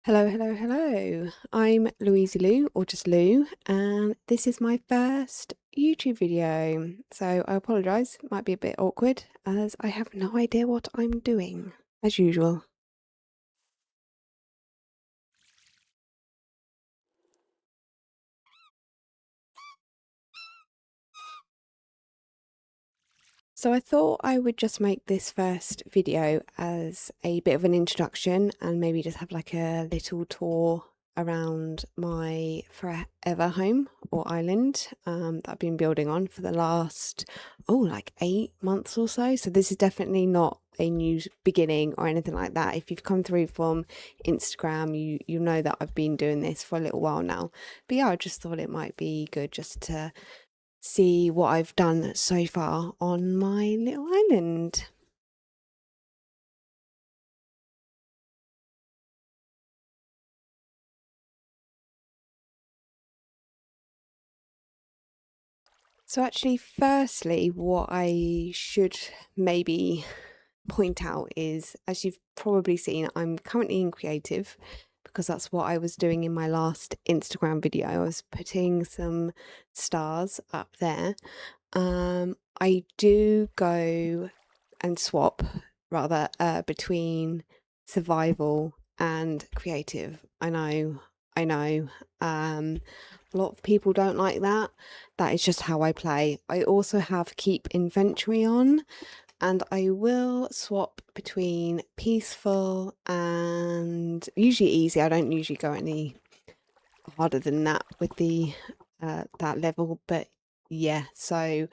Hello, hello, hello. I'm Louise Lou, or just Lou, and this is my first YouTube video. So I apologise, it might be a bit awkward as I have no idea what I'm doing, as usual. So I thought I would just make this first video as a bit of an introduction and maybe just have like a little tour around my forever home or island that I've been building on for the last, like 8 months or so. So this is definitely not a new beginning or anything like that. If you've come through from Instagram, you know that I've been doing this for a little while now. But yeah, I just thought it might be good just to see what I've done so far on my little island. So actually, firstly, what I should maybe point out is, as you've probably seen, I'm currently in creative because that's what I was doing in my last Instagram video. I was putting some stars up there. I do go and swap rather between survival and creative. I know. A lot of people don't like that. That is just how I play. I also have keep inventory on, and I will swap between peaceful and usually easy. I don't usually go any harder than that with the that level, but yeah. So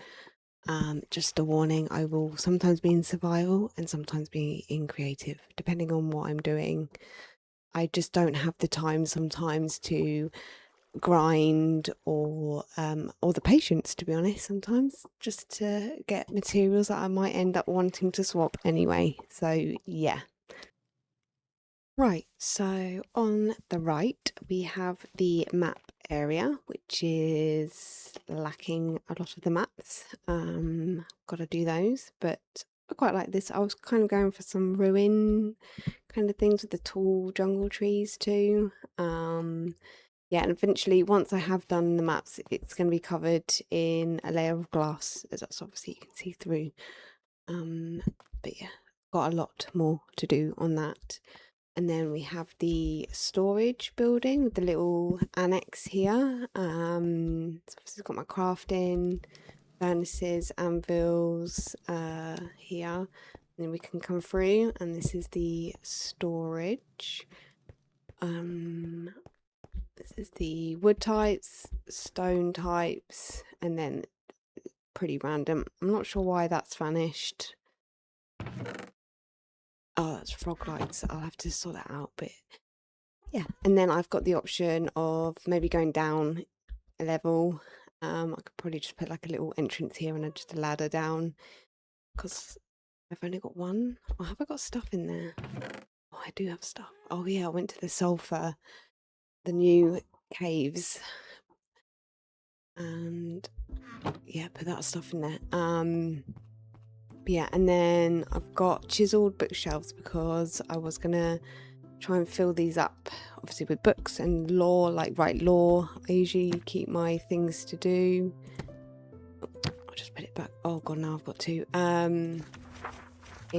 just a warning, I will sometimes be in survival and sometimes be in creative, depending on what I'm doing. I just don't have the time sometimes to grind or the patience, to be honest, sometimes just to get materials that I might end up wanting to swap anyway. So yeah. Right, so on the right we have the map area, which is lacking a lot of the maps. Got to do those, but I quite like this. I was kind of going for some ruin kind of things with the tall jungle trees too. Yeah, and eventually once I have done the maps, it's going to be covered in a layer of glass, as that's obviously you can see through. But yeah, got a lot more to do on that. And then we have the storage building with the little annex here. So obviously got my crafting, furnaces, anvils here. And then we can come through, and this is the storage. This is the wood types, stone types, and then pretty random. I'm not sure why that's vanished. Oh, that's frog lights. I'll have to sort that out, but yeah. And then I've got the option of maybe going down a level. I could probably just put like a little entrance here and just a ladder down because I've only got one. Or have I got stuff in there? Oh, I do have stuff. Oh yeah, I went to the sulfur, the new caves, and yeah, put that stuff in there. Yeah, and then I've got chiseled bookshelves because I was gonna try and fill these up, obviously with books and lore, like write lore. I usually keep my things to do. I'll just put it back. Oh god, now I've got two. In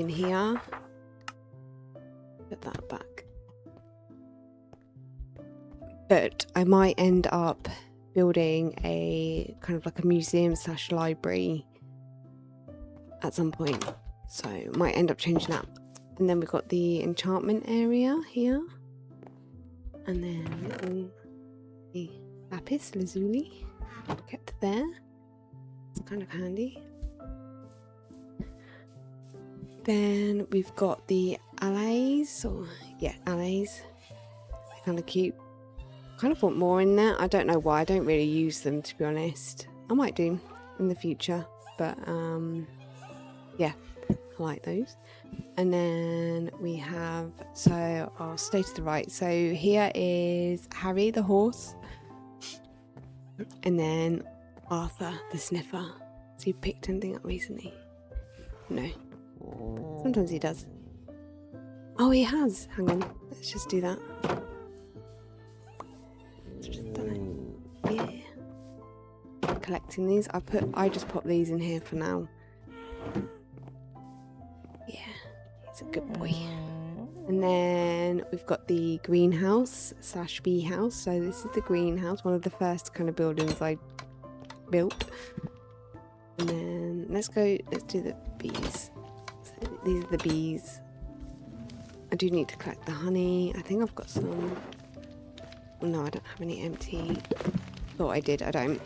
here. Put that back. But I might end up building a kind of like a museum / library at some point, so might end up changing that. And then we've got the enchantment area here, and then the lapis lazuli kept there. It's kind of handy. Then we've got the allays, allays. They're kind of cute. Kind of want more in there. I don't know why. I don't really use them, to be honest. I might do in the future, but yeah, I like those. And then we have, so I'll stay to the right. So here is Harry the horse, and then Arthur the sniffer. So you picked anything up recently? No. Sometimes he does. Oh, he has. Hang on. Let's just do that. collecting these. I just pop these in here for now. Yeah, he's a good boy. And then we've got the greenhouse / bee house. So this is the greenhouse, one of the first kind of buildings I built. And then let's do the bees. So these are the bees. I do need to collect the honey. I think I've got some. Oh, no, I don't have any empty. Thought I did, I don't.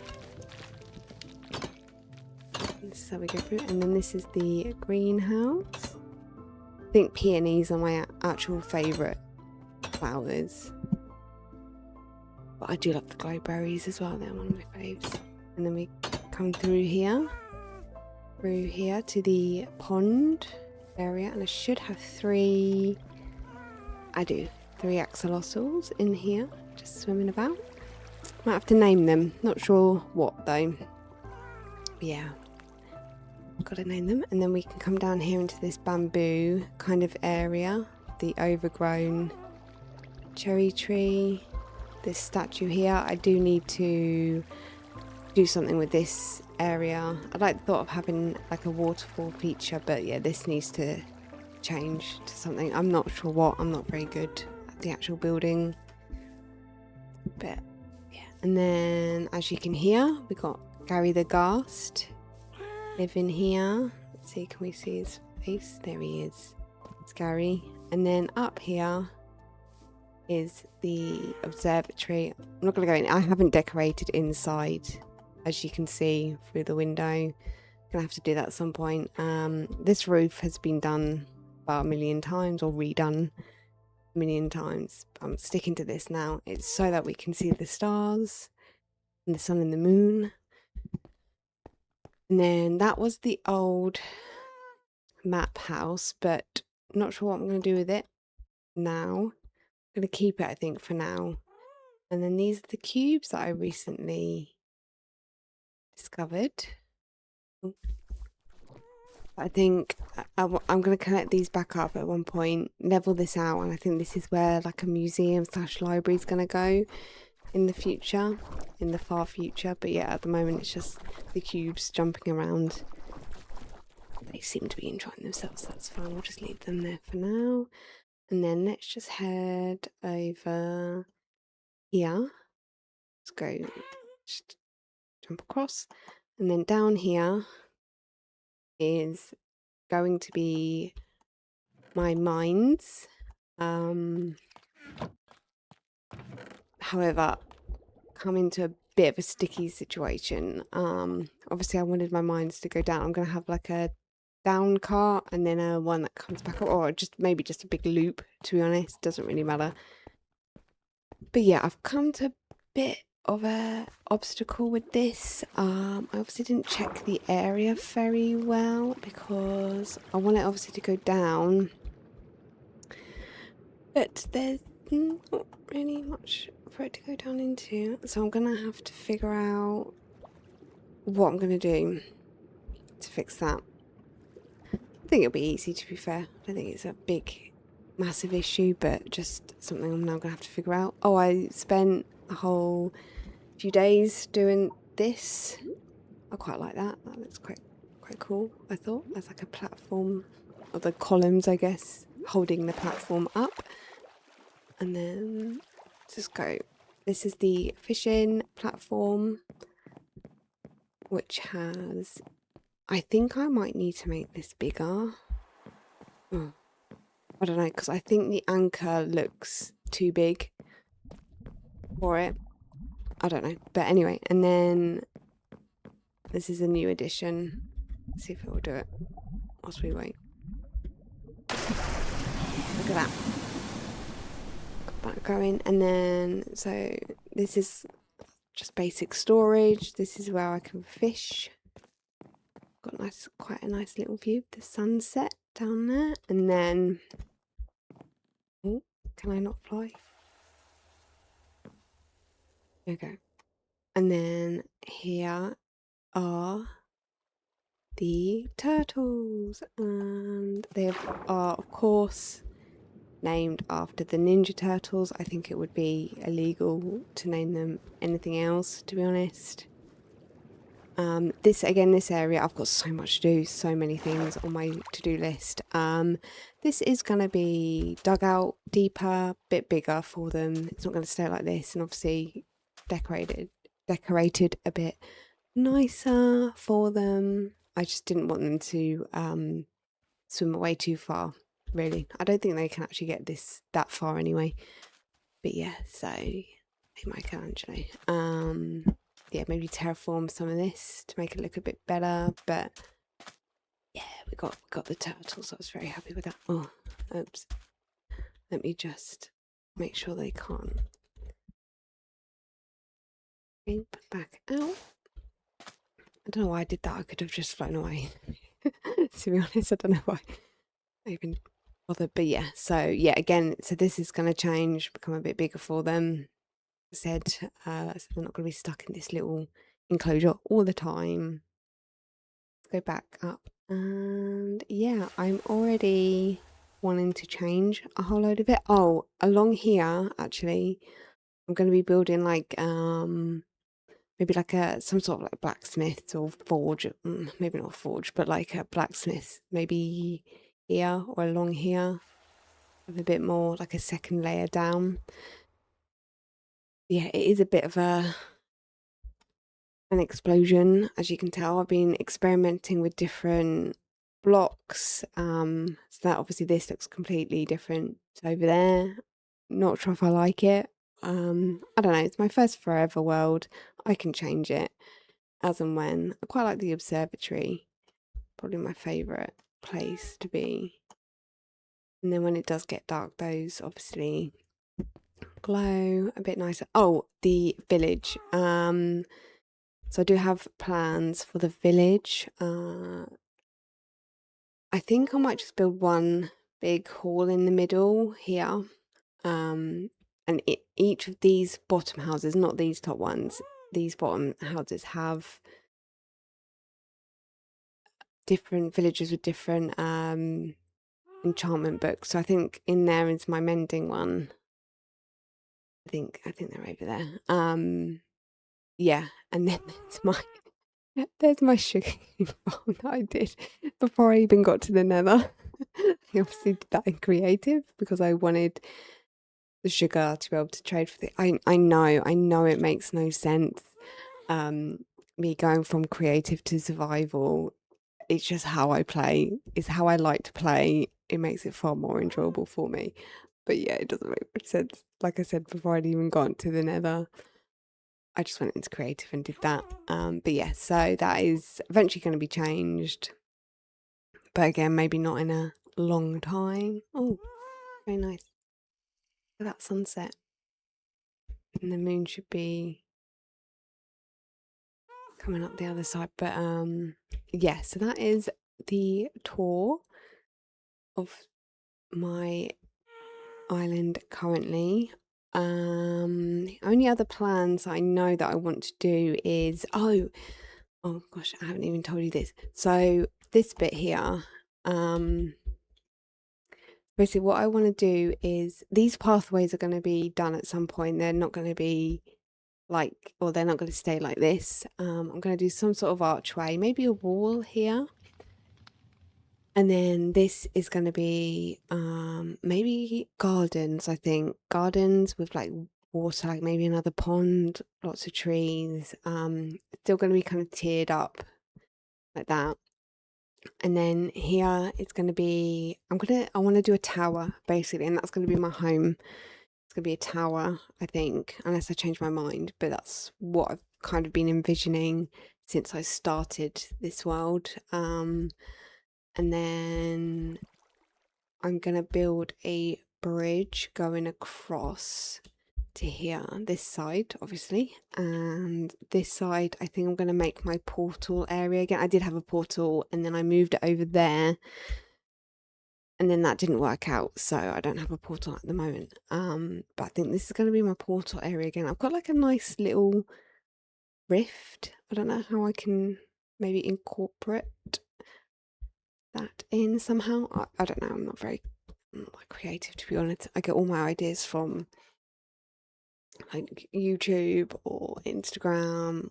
This is how we go through. And then this is the greenhouse. I think peonies are my actual favourite flowers. But I do love the glowberries as well. They're one of my faves. And then we come through here to the pond area. And I should have 3... I do. 3 axolotls in here, just swimming about. Might have to name them. Not sure what though. But yeah, gotta name them. And then we can come down here into this bamboo kind of area. The overgrown cherry tree. This statue here. I do need to do something with this area. I like the thought of having like a waterfall feature, but yeah, this needs to change to something. I'm not sure what. I'm not very good at the actual building. But yeah. And then as you can hear, we got Gary the Ghast living here. Let's see, can we see his face? There he is. It's Gary. And then up here is the observatory. I'm not going to go in. I haven't decorated inside, as you can see through the window. Gonna have to do that at some point. This roof has been done about 1,000,000 times, or redone 1,000,000 times. I'm sticking to this now. It's so that we can see the stars and the sun and the moon. And then that was the old map house, but not sure what I'm going to do with it now. I'm going to keep it, I think, for now. And then these are the cubes that I recently discovered. I think I'm going to connect these back up at one point, level this out, and I think this is where like a museum / library is going to go in the future, in the far future. But yeah, at the moment it's just the cubes jumping around. They seem to be enjoying themselves, that's fine. We'll just leave them there for now. And then let's just head over here. Let's go, just jump across. And then down here is going to be my mines. However, come into a bit of a sticky situation. Obviously I wanted my mines to go down. I'm going to have like a down cart and then a one that comes back up, or just maybe just a big loop, to be honest. Doesn't really matter. But yeah, I've come to a bit of a obstacle with this. I obviously didn't check the area very well because I want it obviously to go down, but there's not really much for it to go down into, so I'm gonna have to figure out what I'm gonna do to fix that. I think it'll be easy, to be fair. I don't think it's a big massive issue, but just something I'm now gonna have to figure out. Oh, I spent a whole few days doing this. I quite like that. That looks quite cool, I thought. There's like a platform, or the columns, I guess, holding the platform up. And then just go. This is the fishing platform, which has, I think I might need to make this bigger. Oh, I don't know, because I think the anchor looks too big for it. I don't know, but anyway. And then this is a new addition. Let's see if it will do it whilst we wait. Look at that. Got that going. And then, so this is just basic storage. This is where I can fish. Got quite a nice little view of the sunset down there. And then, oh, can I not fly? Okay. And then here are the turtles, and they are of course named after the Ninja Turtles. I think it would be illegal to name them anything else, to be honest. This area, I've got so much to do, so many things on my to-do list. This is going to be dug out deeper, bit bigger for them. It's not going to stay like this, and obviously decorated a bit nicer for them. I just didn't want them to swim away too far, really. I don't think they can actually get that far anyway. But yeah, so Michelangelo. Yeah, maybe terraform some of this to make it look a bit better. But yeah, we got the turtles. I was very happy with that. Oh, oops. Let me just make sure they can't jump back out. I don't know why I did that. I could have just flown away. To be honest, I don't know why I even bothered. But yeah, so yeah, again, so this is going to change, become a bit bigger for them. So they're not going to be stuck in this little enclosure all the time. Let's go back up, and yeah, I'm already wanting to change a whole load of it. Oh, along here, actually, I'm going to be building like maybe like some sort of like blacksmith or forge. Maybe not a forge, but like a blacksmith, maybe here or along here, with a bit more like a second layer down. Yeah, it is a bit of an explosion, as you can tell. I've been experimenting with different blocks. So that obviously this looks completely different to over there. Not sure if I like it. I don't know. It's my first Forever World. I can change it as and when. I quite like the observatory. Probably my favourite place to be. And then when it does get dark, those obviously glow a bit nicer. Oh, the village. So I do have plans for the village. I think I might just build one big hall in the middle here. And each of these bottom houses, not these top ones, these bottom houses have different villages with different enchantment books. So I think in there is my mending one. I think they're over there. Yeah, and then there's my sugar farm that I did before I even got to the nether. I obviously did that in creative because I wanted the sugar to be able to trade for the I know it makes no sense. Me going from creative to survival, it's just how I play. It's how I like to play. It makes it far more enjoyable for me. But yeah, it doesn't make much sense. Like I said, before I'd even gotten to the nether, I just went into creative and did that. But yeah, so that is eventually going to be changed. But again, maybe not in a long time. Oh, very nice. Look at that sunset. And the moon should be coming up the other side. But yeah, so that is the tour of my island currently. The only other plans I know that I want to do is oh gosh, I haven't even told you this. So this bit here, basically what I want to do is these pathways are going to be done at some point. They're not going to be they're not going to stay like this. I'm going to do some sort of archway, maybe a wall here. And then this is going to be maybe gardens, I think. Gardens with like water, like maybe another pond, lots of trees. Still going to be kind of tiered up like that. And then here it's going to be, I want to do a tower basically, and that's going to be my home. It's going to be a tower, I think, unless I change my mind. But that's what I've kind of been envisioning since I started this world. And then I'm going to build a bridge going across to here, this side, obviously. And this side, I think I'm going to make my portal area again. I did have a portal and then I moved it over there. And then that didn't work out, so I don't have a portal at the moment. But I think this is going to be my portal area again. I've got like a nice little rift. I don't know how I can maybe incorporate that in somehow. I don't know. I'm not very creative, to be honest. I get all my ideas from like YouTube or Instagram,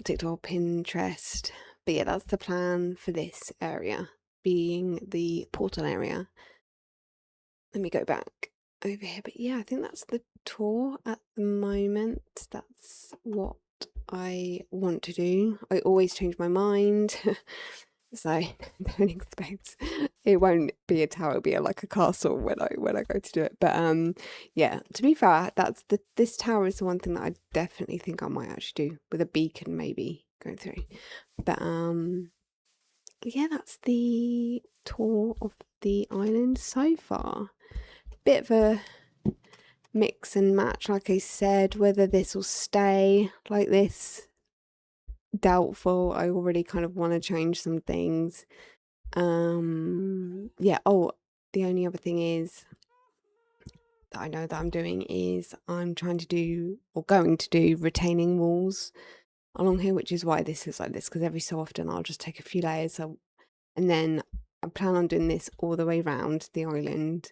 TikTok, Pinterest. But yeah, that's the plan for this area, being the portal area. Let me go back over here. But yeah, I think that's the tour at the moment. That's what I want to do. I always change my mind. So don't expect it won't be a tower, it'll be like a castle when I go to do it. But yeah, to be fair, this tower is the one thing that I definitely think I might actually do, with a beacon maybe going through. But yeah, that's the tour of the island so far. Bit of a mix and match, like I said. Whether this will stay like this, doubtful. I already kind of want to change some things. Yeah. Oh, the only other thing is that I know that I'm doing is I'm trying to do, or going to do, retaining walls along here, which is why this is like this, because every so often I'll just take a few layers, and then I plan on doing this all the way around the island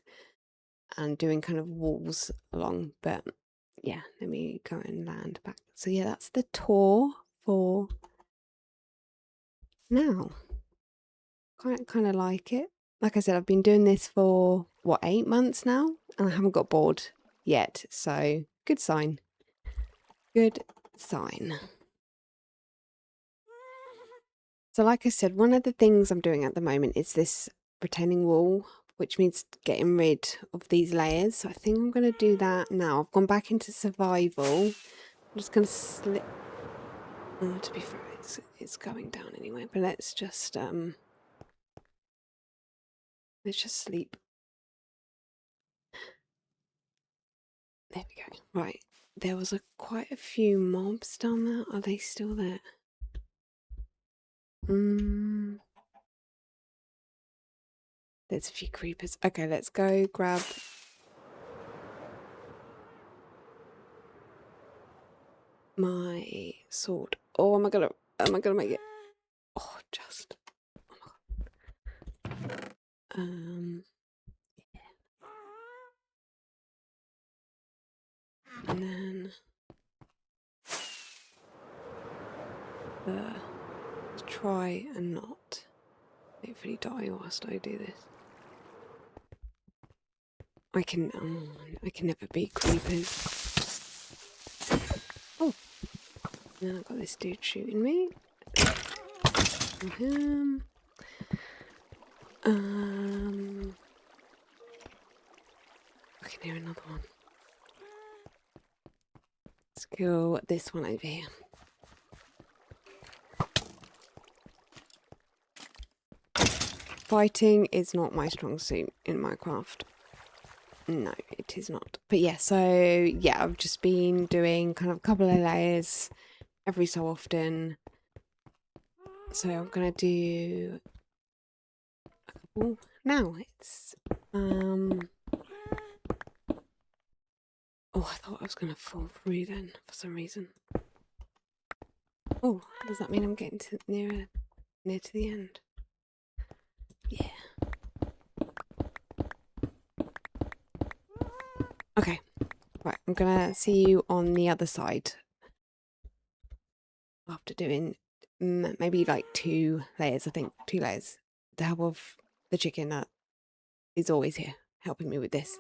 and doing kind of walls along. But yeah, let me go and land back. So yeah, that's the tour for now. Kind of like it. Like I said, I've been doing this for what, 8 months now, and I haven't got bored yet. So good sign. Good sign. So like I said, one of the things I'm doing at the moment is this retaining wall, which means getting rid of these layers. So I think I'm going to do that now. I've gone back into survival. I'm just going to slip. To be fair, it's going down anyway. But let's just sleep. There we go. Right. There was quite a few mobs down there. Are they still there? There's a few creepers. Okay, let's go grab my sword. Oh, am I gonna make it? Oh, just. Oh my god. And then try and not hopefully die whilst I do this. I can never beat creepers. Oh, and then I've got this dude shooting me. Him. I can hear another one. Let's kill this one over here. Fighting is not my strong suit in Minecraft. No, it is not. But yeah, so yeah, I've just been doing kind of a couple of layers every so often. So I'm gonna do a couple now. It's oh, I thought I was gonna fall through then for some reason. Oh, does that mean I'm getting to near to the end? Yeah. Okay. Right, I'm gonna see you on the other side after doing maybe like 2 layers. I think 2 layers. The help of the chicken that is always here helping me with this.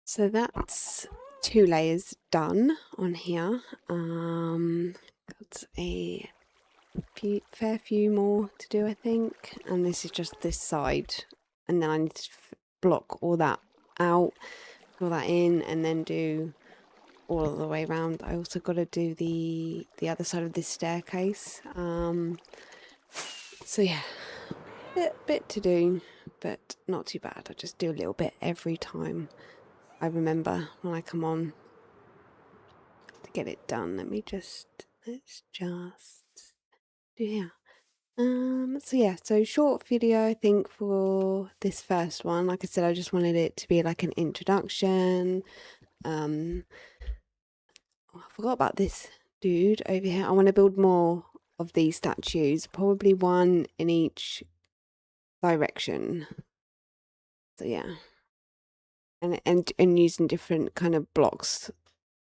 So that's 2 layers done on here. Got a fair few more to do, I think, and this is just this side, and then I need to block all that out, fill that in, and then do all the way around. I also got to do the other side of this staircase. So yeah, bit to do, but not too bad. I just do a little bit every time I remember when I come on to get it done. Let's just do here. So yeah, so short video, I think, for this first one. Like I said, I just wanted it to be like an introduction. Oh, I forgot about this dude over here. I want to build more of these statues, probably one in each direction. So yeah, and using different kind of blocks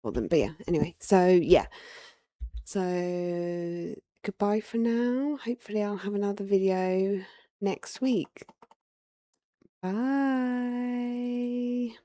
for them. But yeah, anyway, so yeah, so goodbye for now. Hopefully, I'll have another video next week. Bye.